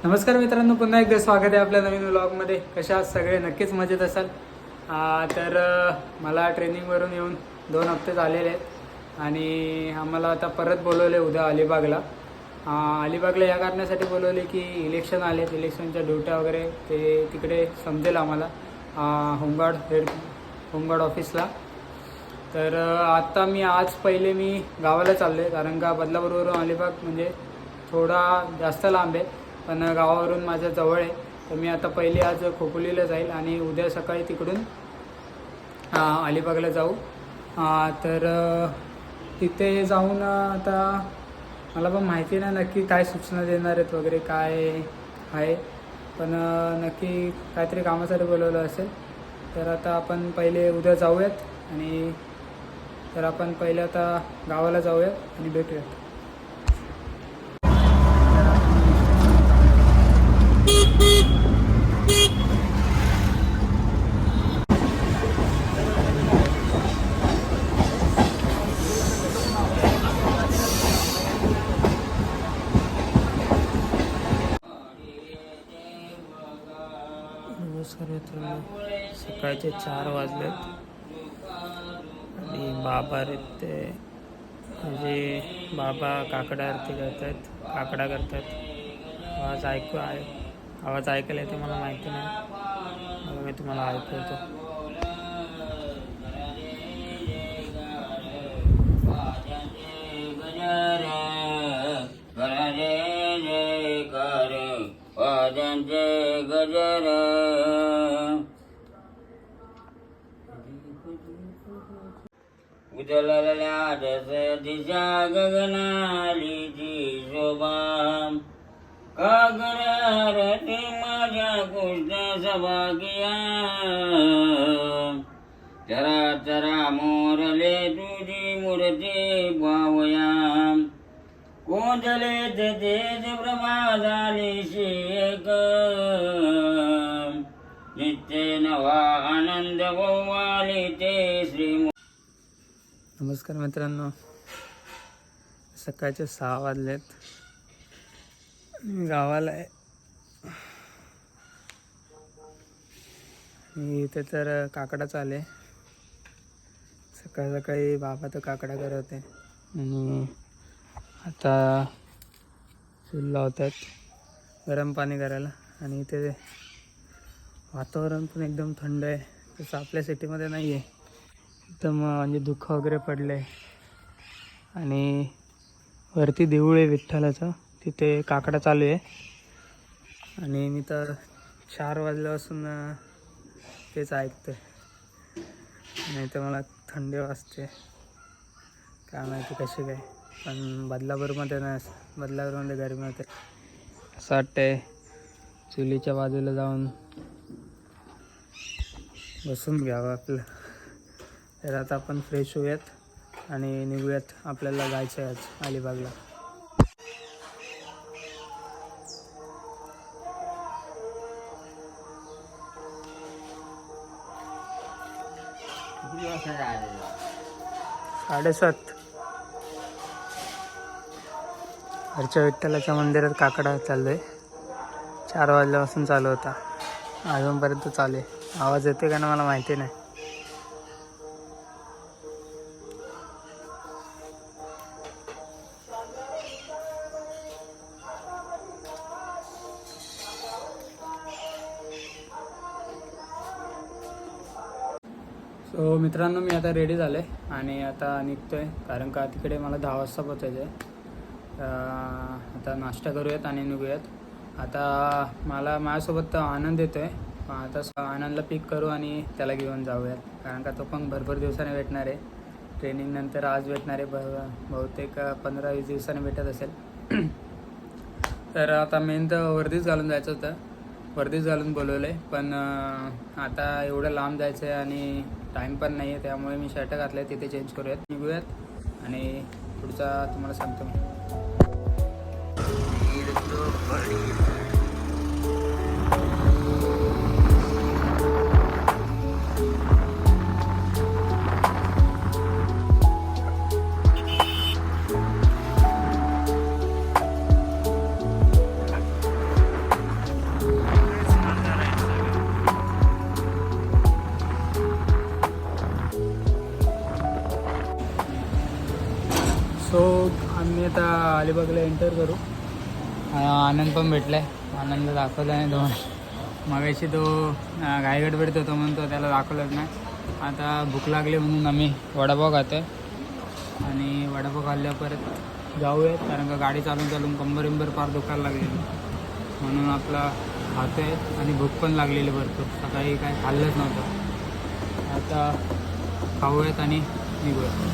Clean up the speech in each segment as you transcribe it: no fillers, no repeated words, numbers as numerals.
नमस्कार मित्रांनो, पुन्हा एकदा स्वागत आहे आपल्या नवीन व्लॉगमध्ये. कशा आहात सगळे? नक्कीच मजेत असाल. मला ट्रेनिंगवरून येऊन 2 हफ्ते झालेले आहेत आणि आम्हाला आता परत बोलवले उद्या अलिबागला. अलिबागला या कारणासाठी बोलवले की इलेक्शन आले. इलेक्शनच्या ड्युट्या वगैरे ते तिकडे समजेल आम्हाला होमगार्ड ऑफिसला. तर आत्ता आज पहिले मी गावाला चाललो आहे, कारण का बदलापूरवरून अलिबाग म्हणजे थोडा जास्त लांब आहे, पण गावावरून माझ्या जवळ आहे. तर मी आता पहिले आज खोपोलीला जाईल आणि उद्या सकाळी तिकडून अलिबागला जाऊ. तर तिथे जाऊन आता मला पण माहिती नाही नक्की काय सूचना देणार आहेत वगैरे काय आहे, पण नक्की काहीतरी कामासाठी बोलवलं असेल. तर आता आपण पहिले उद्या जाऊयात आणि तर आपण पहिले आता गावाला जाऊयात आणि भेटूयात. नमस्कार मित्रांनो, सकाळचे 4 वाजलेत आणि बाबा आहेत ते म्हणजे बाबा काकडा आरती करतात, काकडा करतात. आवाज ऐकायला येते मला माहिती नाही, मी तुम्हाला ऐकवतो. गजर उजळल्या दिशा गगनाली जी शोभा कागरारती माझ्या कृष्ण सभागिया चरा चरा मोरले तुझी मूर्ती पावया कोंजले तेज प्रभा झाली शेक नित्य नवा आनंद गोवाली ते श्री. नमस्कार मित्रांनो, सकाळचे 6 वाजलेत. गावाला आहे इथे तर काकडा चाले. सकाळी सकाळी बाबा तर काकडा करत होते आणि आता चूल लावतात गरम पाणी करायला. आणि इथे वातावरण पण एकदम थंड आहे, तसं आपल्या सिटीमध्ये नाही आहे. एकदम म्हणजे धुकं वगैरे पडलं आहे आणि वरती देऊळ आहे विठ्ठलाचं, तिथे काकडा चालू आहे. आणि मी तर 4 वाजल्यापासून तेच ऐकतो आणि इथं मला थंडी वाजते, काय माहिती कशी काय. पण बदलापूरमध्ये नाही, बदलापूरमध्ये गरमी होते. असं वाटतंय चुलीच्या बाजूला जाऊन बसून घ्यावं आपलं. तर आता आपण फ्रेश होऊयात आणि निघूयात. आपल्याला जायचं आहे आज अलिबागला. किती वाजता जायचं? 7:30. घरच्या विठ्ठलाच्या मंदिरात काकडा चालू आहे. 4 वाजल्यापासून चालू होता, अजूनपर्यंत चालू आहे. आवाज येते का ना मला माहिती नाही. सो मित्रांनो, मी आता रेडी झालो आहे आणि आता निघतो आहे, कारण का तिकडे मला 10 वाजता पोचायचं आहे. आता नाश्ता करूयात आणि निघूयात. आता माझ्यासोबत आनंद येतो आहे. आता आनंदला पिक करू आणि त्याला घेऊन जाऊयात, कारण का तो पण भरपूर दिवसाने भेटणार आहे. ट्रेनिंगनंतर आज भेटणार आहे, बहुतेक 15-20 दिवसांनी भेटत असेल. तर आता मेन तर वर्दीच घालून जायचं होतं, वर्दीच घालून बोलवलं आहे. पण आता एवढं लांब जायचं आहे आणि टाईम पण नाही आहे, त्यामुळे मी शर्ट घातलं आहे. तिथे चेंज करूयात, निघूयात आणि पुढचा तुम्हाला सांगतो मी. अलिबागला एंटर करू. आनंद पण भेटलाय. आनंद दाखवला नाही दोन मगाशी तो घाई गडबडीत होतो म्हणून तो त्याला दाखवलंच नाही. आता भूक लागली म्हणून आम्ही वडापाव खातो आहे आणि वडापाव खाल्ल्या परत जाऊयात कारण का गाडी चालून कंबर पार दुखायला लागलेली म्हणून आपला खातो आहे आणि भूक पण लागलेली भरपूर. सकाळी काय खाल्लंच नव्हतं. आता खाऊयात आणि निघूयात.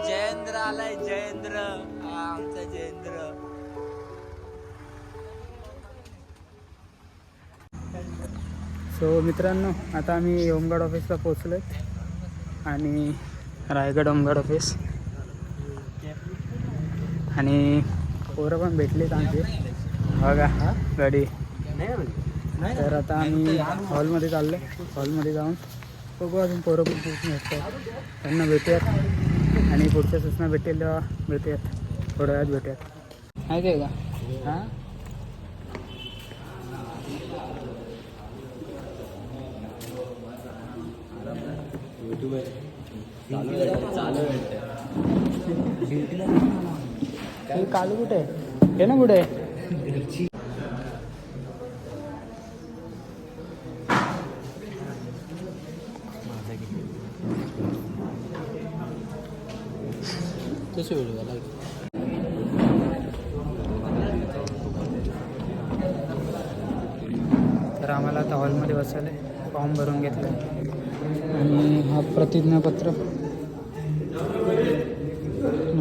जयेंद्र आलाय. जयेंद्र आमचा जयेंद्र. सो मित्रांनो आता आम्ही होमगार्ड ऑफिसला पोचलो आहे आणि रायगड होमगार्ड ऑफिस आणि पोरं पण भेटलीत आमची बघा गाडी. तर आता आम्ही हॉलमध्ये चाललो. हॉलमध्ये जाऊन बघू अजून पोरं पण खूप भेटतात त्यांना भेटूयात आणि पुढच्या सूचना भेटेल तेव्हा भेटूयात. थोड्या वेळात भेटूयात. माहिती आहे का? हां कालू कुठे आहे ना कुठे आहे? तर आम्हाला आता हॉलमध्ये बसवलं आहे. फॉर्म भरून घेतलं आणि हा प्रतिज्ञापत्र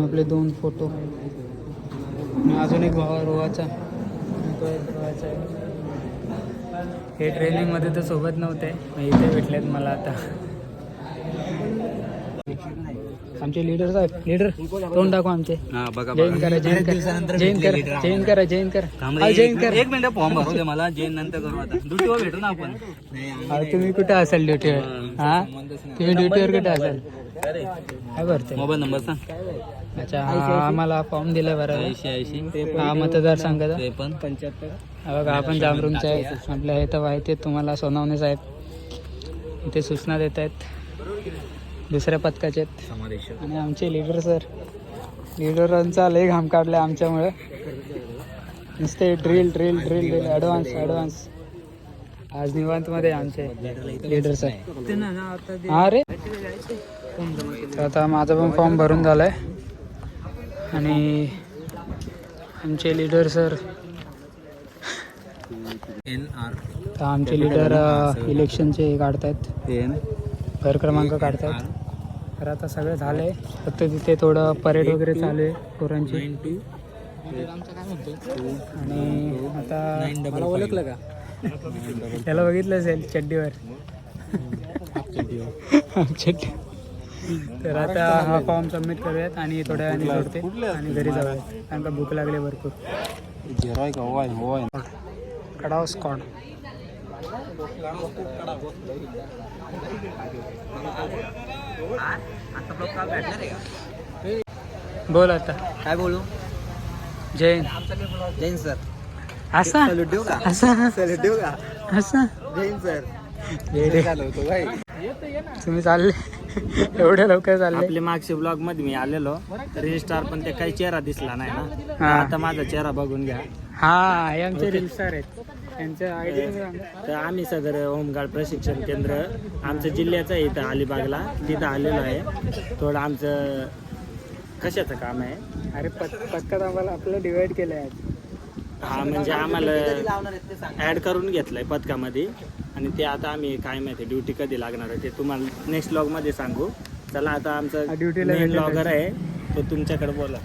आपले 2 फोटो आणि अजून एक रोहाचा आहे. हे ट्रेनिंगमध्ये तर सोबत नव्हते इथे भेटलेत मला. आता आमचे लीडर साहेब लीडर तोंड दाखवा आमचे. जैन करा जैन करा जैन करा जैन करा जैन करा जैन करा. 1 मिनिट फॉर्म भरू दे मला. जैन नंतर करू. आता ड्युटीवर भेटू ना आपण. तुम्ही कुठे असाल ड्युटीवर? हां तुम्ही ड्युटीवर कुठे असाल? काय भरते मोबाईल नंबर सांग. अच्छा आम्हाला फॉर्म दिला बरं. 80 हा मतदारसंघाचा 75. बघा आपण जांभरूणचे आहे. आपल्या हे तर माहिती आहे तुम्हाला. सोनावणे साहेब इथे सूचना देत आहेत. दुसऱ्या पथकाचे आहेत आणि आमचे लीडर सर. लीडरांचा लय घाम काढला आमच्यामुळे. नुसते drill drill drill drill advance. आज निवांतमध्ये आमचे लीडर सर. हा रे आता माझा पण फॉर्म भरून झाला आहे आणि आमचे लीडर सर. तर आमचे लीडर इलेक्शनचे काढतायत. घर क्रमांक काढतात. तर आता सगळं झालं आहे. फक्त तिथे थोडं परेड वगैरे चालू आहे पोरांची. आणि आता मला ओळखलं का? त्याला बघितलं असेल चड्डीवर. चड्डी. तर आता हा फॉर्म सबमिट करूयात आणि थोड्या वेळाने सोडते आणि घरी जाऊयात कारण का भूक लागली भरपूर. कडाव स्क्वॉड. बोल आता काय बोलू? जैन जैन सर. असा सॅल्यूट देऊ का? असा सॅल्यूट देऊ का? असा जैन सर. येडे. तुम्ही चालले एवढ्या लवकर चालले. आपले मागच्या ब्लॉग मध्ये मी आलेलो रील स्टार, पण ते काही चेहरा दिसला नाही ना. हा. आता माझा चेहरा बघून घ्या. हा हे आमचे रील स्टार आहेत. त्यांचं आयडी तर आम्ही सदर होमगार्ड प्रशिक्षण केंद्र आमच्या जिल्ह्याचं आहे इथं अलिबागला, तिथं आलेलो आहे. थोडं आमचं कशाचं काम आहे. अरे पथकात आम्हाला आपलं डिवाइड केलं आहे. हा म्हणजे आम्हाला ऍड करून घेतलंय पथकामध्ये, आणि ते आता आम्ही काय माहिती ड्युटी कधी लागणार आहे ते तुम्हाला नेक्स्ट ब्लॉग मध्ये सांगू. चला आता आमचा ड्युटीला ब्लॉगर आहे तो तुमच्याकडे बोला.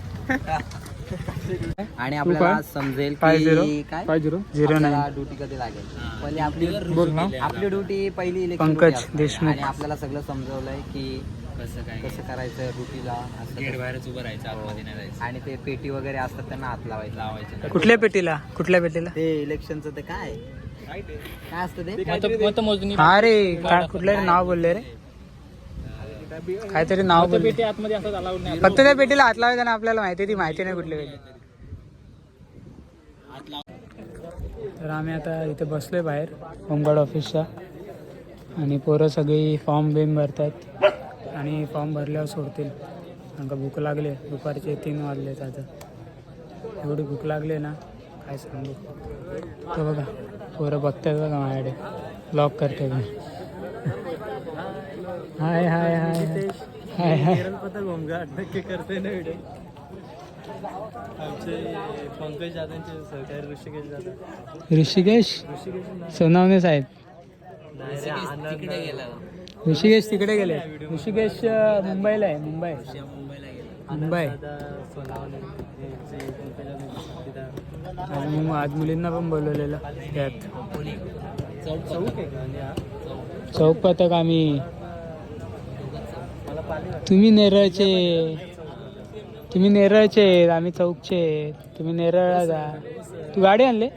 आणि आपल्याला समजेल की 50 काय 5009 ड्युटी कधी लागेल. पहिली आपली बोल ना. आपली ड्युटी पहिली इलेक्शन पंकज duty असते. देशमुख. आणि आपल्याला सगळं समजवलंय की कसं करायचं ड्युटीला, बाहेरच उभं राहायचं, आतमध्ये नाही जायचं. आणि ते पेटी वगैरे असतात त्यांना हात लावायचं. कुठल्या पेटीला कुठल्या पेटीला? ते इलेक्शनचं ते काय असतं ते मतमोजणी अरे काय कुठलं नाव बोलले रे? काहीतरी नाव बोलले. आतमध्ये असं अलाउड नाही. फक्त त्या पेटीला हात लावायचा ना. आपल्याला माहिती ती माहिती नाही कुठली पेटी. तर आम्ही आता इथे बसलोय बाहेर होमगार्ड ऑफिसच्या, आणि पोरं सगळी फॉर्म बिम भरतात आणि फॉर्म भरल्यावर सोडतील. कारण का भूक लागले. दुपारचे 3 वाजलेत आता. एवढी भूक लागली ना काय सांगू. तर बघा पोरं बघतात बघा माझ्याकडे, ब्लॉक करते मी. हाय हाय हाय हाय हाय. होमगार्ड नक्की करते ना व्हिडिओ. आमचे पंकज दादांचे सहकारी ऋषिकेश दादा. ऋषिकेश सोनावणे साहेब. ऋषिकेश तिकडे गेले. ऋषिकेश मुंबईला आहे. मुंबई आणि मग आज मुलींना पण बोलवलेलं त्यात. चौक पथक आम्ही. तुम्ही नेरळचे आम्ही चौकचे. तुम्ही नेरळला जा. तू गाडी आणले?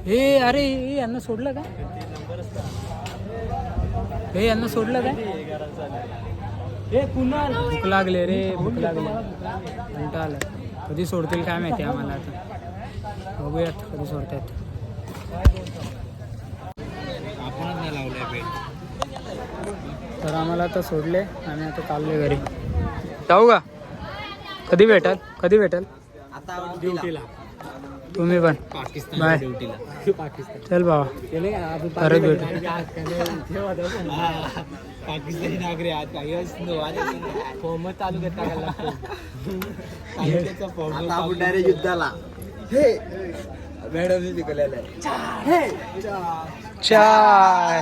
हे अरे हे यांना सोडलं का? हे यांना सोडलं का? हे कुणाल भूक लागले रे, भूक लागले. कंटाळा आला. कधी सोडतील काय माहिती आम्हाला. आता बघूयात कधी सोडतात. तर आम्हाला आता सोडले. आम्ही आता चालले घरी. जाऊ का? कधी भेटाल? आता ड्युटीला तुम्ही पण बाय. चल बाबा परत भेटू. पाकिस्तानी नागरिक आज काही फॉर्म चालू करता. आता आपण डायरेक्ट युद्धाला. मॅडम शिकवलेलं आहे. चाय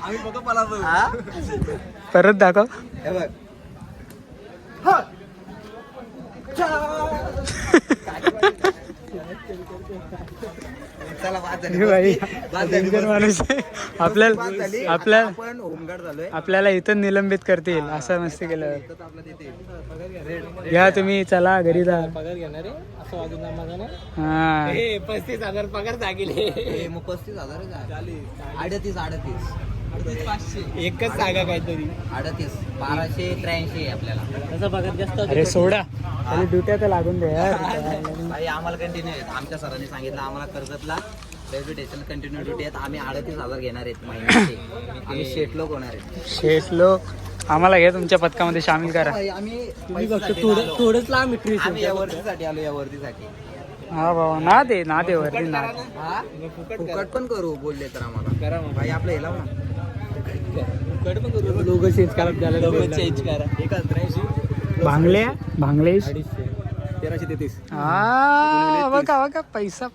आम्ही बघतो मला परत दाखव. हे बघ. चला हे बाई डेंजर माणूस आहे. आपण होमगार्ड झालोय. आपल्याला इथं निलंबित करतील असं मस्ती केलं. या तुम्ही चला घरी जा. पगार घेणार आहे असं वाजून माझा ना. हा 35,000 पगार दाखिले. मग 35,000 38 एकच सांगा काहीतरी. 1283 आपल्याला. त्याचा पगार जास्त. अरे सोडा खाली ड्युट्या तर लागून दे यार. भाई आम्हाला कंटिन्यू आहेत. आमच्या सरांनी सांगितलं आम्हाला कर्जतला रेप्युटेशन कंटिन्यू ड्युटी आहेत. आम्ही 38,000 घेणार आहेत महिन्याचे. आम्ही शेट लोक होणार आहेत. शेठ लोक आम्हाला घ्या तुमच्या पथकामध्ये सामील करा. भाई, आम्ही थोडंच लांब आम्ही या वर्दीसाठी आलो. या वर्दीसाठी हा बाबा ना दे वरती ना. हा फुकट पण करू बोलले तर आम्हाला. करा भाई आपलं हे लाव ना. लोगो चेंज करा. 183 भांगले 1333. हा बघा पैसा.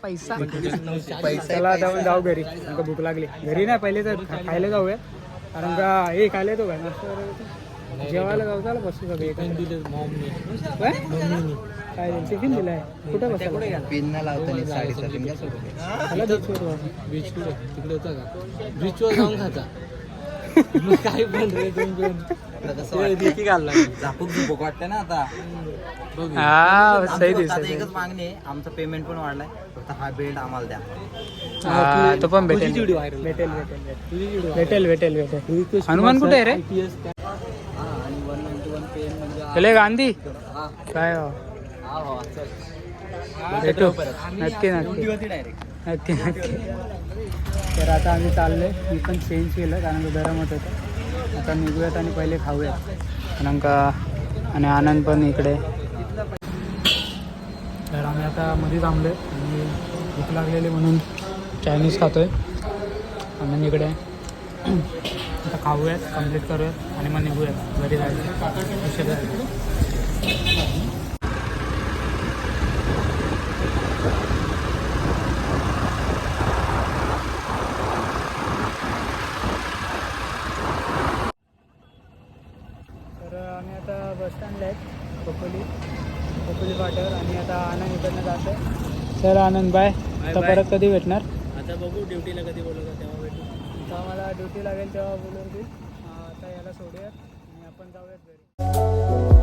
चला आता आपण जाऊ घरी. नका भूक लागली. घरी नाही पहिले तर खायला जाऊया. कारण का हे खायला येतो का नाश्ता जेवायला जाऊ. चला बसू सगळे. काय टिफिन दिलाय? कुठं बसला? पिन लावताना साडेसाती चला बीच तिकडे होता का? बीचवर जाऊन खायचा. काय पण रे झापूक झुपूक वाटतं ना आता. हा सही दिवस आता एकच मागणी आहे. आमचं पेमेंट पण वाढलाय. फक्त हा बेल्ट आम्हाला द्या. हा तो पण भेटेल. हनुमान कुठे आहे रे? आणि 191 पेन म्हणजे चले गांधी काय हो? हा चल. भेटू नक्की नक्की नक्की नक्की. तर आता आम्ही चाललोय. मी पण चेंज केलं कारण की गरम होत होतं. आता निघूयात आणि पहिले खाऊयात कारण का आणि आनंद पण इकडे. तर आम्ही आता मध्ये थांबलोय आणि भूक लागलेली म्हणून चायनीज खातोय. आनंद इकडे आता खाऊयात, कम्प्लीट करूयात आणि मग निघूयात घरी जायचं. उशीर जायचं. तर आम्ही आता बसस्टँडला आहेत खोपोली फाट्यावर आणि आता आनंद इकडनं जातो आहे. चल आनंद बाय. आता परत कधी भेटणार? आता बघू ड्युटीला कधी बोलवतो तेव्हा भेटू. आता मला ड्युटी लागेल तेव्हा बोलून आता याला सोडूयात आणि आपण जाऊयात घरी.